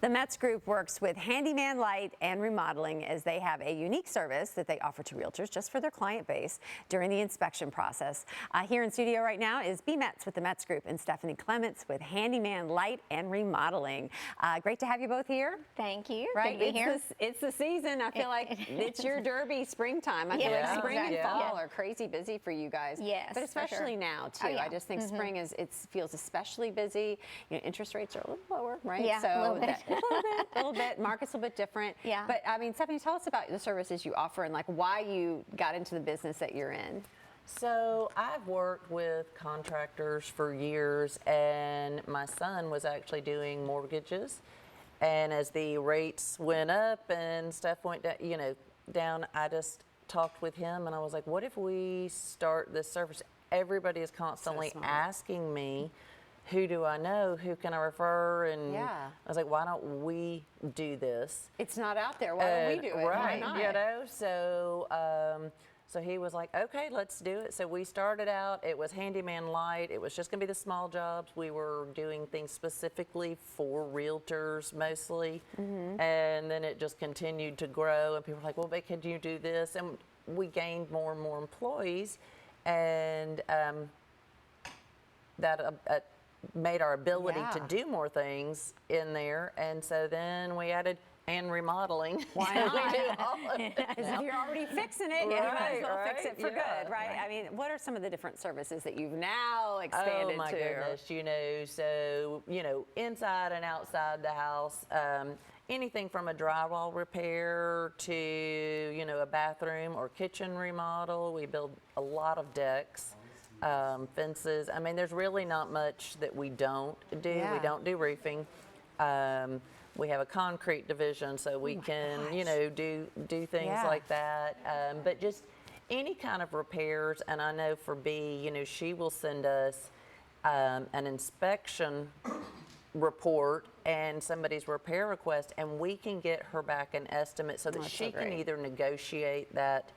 The Metz Group works with Handyman Lite and Remodeling as they have a unique service that they offer to realtors just for their client base during the inspection process. Here in studio right now is B. Metz with the Metz Group and Stephanie Clements with Handyman Lite and Remodeling. Great to have you both here. Thank you. Right, Good to be here. It's the season. I feel like it's your derby springtime. I feel like spring and fall are crazy busy for you guys. Yes, but especially now too. Oh, yeah. I just think spring feels especially busy. You know, interest rates are a little lower, right? Yeah, so a little bit. A little bit. Market's a little bit different. Yeah. But I mean, Stephanie, tell us about the services you offer and like why you got into the business that you're in. So I've worked with contractors for years, and my son was actually doing mortgages. And as the rates went up and stuff went down, I just talked with him, and I was like, what if we start this service? Everybody is constantly asking me, who do I know? Who can I refer? And I was like, why don't we do this? It's not out there. Why don't we do it? Right. Why not? You know, so he was like, okay, let's do it. So we started out, it was Handyman Lite. It was just gonna be the small jobs. We were doing things specifically for realtors mostly. And then it just continued to grow, and people were like, well, but can you do this? And we gained more and more employees, and that made our ability to do more things in there. And so then we added and remodeling. Why not? We do all of it. Because if you're already fixing it, you might as well fix it for good, right? I mean, what are some of the different services that you've now expanded to? Oh my goodness, so, inside and outside the house, anything from a drywall repair to, a bathroom or kitchen remodel. We build a lot of decks. Fences. I mean, there's really not much that we don't do. We don't do roofing. We have a concrete division, so we can, do things like that. But just any kind of repairs. And I know for B, she will send us an inspection report and somebody's repair request, and we can get her back an estimate so that she can either negotiate that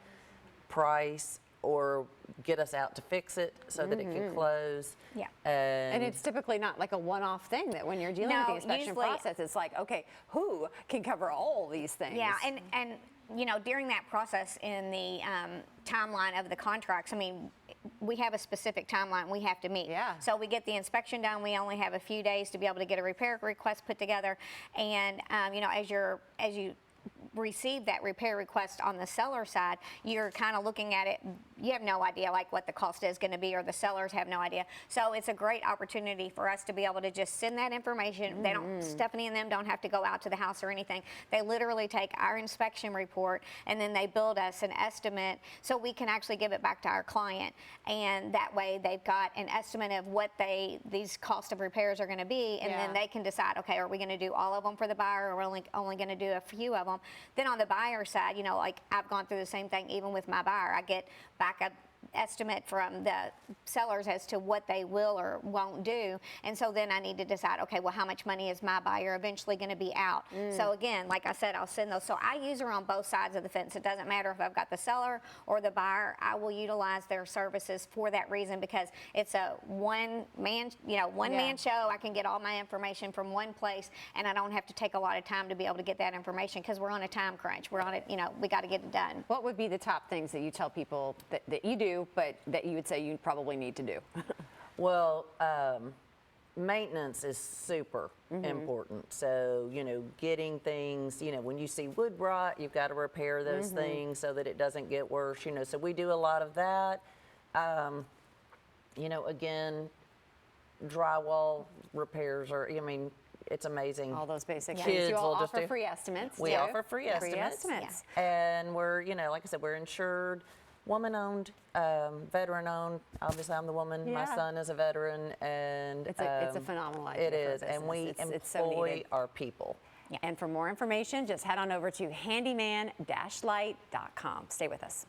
price or get us out to fix it so that it can close. Yeah. And it's typically not like a one-off thing that when you're dealing with the inspection process, it's like, okay, who can cover all these things? Yeah, and during that process in the timeline of the contracts, I mean, we have a specific timeline we have to meet. Yeah. So we get the inspection done. We only have a few days to be able to get a repair request put together. And, as you receive that repair request on the seller side, you're kind of looking at it, you have no idea like what the cost is going to be, or the sellers have no idea. So it's a great opportunity for us to be able to just send that information. They don't, Stephanie and them don't have to go out to the house or anything. They literally take our inspection report and then they build us an estimate so we can actually give it back to our client. And that way they've got an estimate of what these cost of repairs are going to be, and then they can decide, okay, are we going to do all of them for the buyer, or we're only going to do a few of them. Then on the buyer side, like I've gone through the same thing even with my buyer. I get back a estimate from the sellers as to what they will or won't do, and so then I need to decide, okay, well, how much money is my buyer eventually going to be out? So again, like I said, I'll send those. So I use her on both sides of the fence. It doesn't matter if I've got the seller or the buyer. I will utilize their services for that reason, because it's a one-man show. I can get all my information from one place, and I don't have to take a lot of time to be able to get that information, because we're on a time crunch. We're on it, we got to get it done. What would be the top things that you tell people that you do, but that you would say you probably need to do? Well, maintenance is super important. So, getting things, when you see wood rot, you've got to repair those things so that it doesn't get worse, so we do a lot of that. Again, drywall repairs it's amazing. All those basic Kids things. You all will just offer free estimates. We offer free estimates. Yeah. And we're, like I said, we're insured, woman-owned, veteran-owned. Obviously, I'm the woman. My son is a veteran, and it's a phenomenal idea. It is, and we employ our people. And for more information, just head on over to handyman-lite.com. Stay with us.